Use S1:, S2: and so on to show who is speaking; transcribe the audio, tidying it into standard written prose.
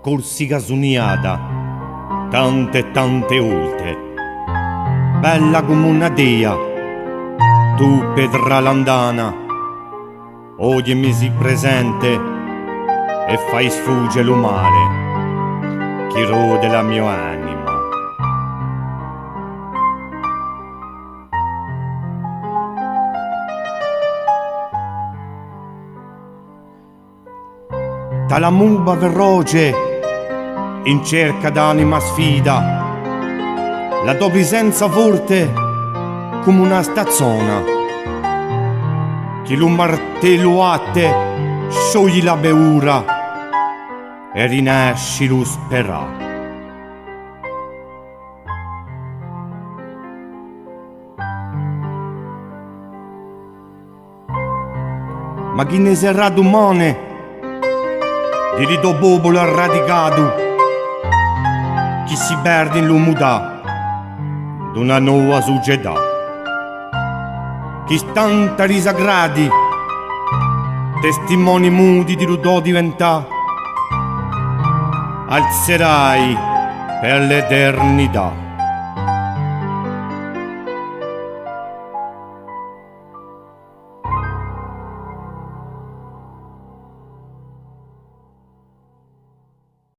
S1: Corsica suniata, tante e tante volte, bella come una dea, tu Petra Landana, oggi mi si presente e fai sfuggire lo male, chi rode la mia anima. Dalla muba veloce in cerca d'anima sfida, la tua presenza forte come una stazzona, che lo martello a te sciogli la beura e rinasci lo spera. Ma chi ne sarà domani di rito popolo radicato chi si perde in l'umutà d'una nuova società, chi stanta risacrati testimoni muti di rutò diventà, alzerai per l'eternità.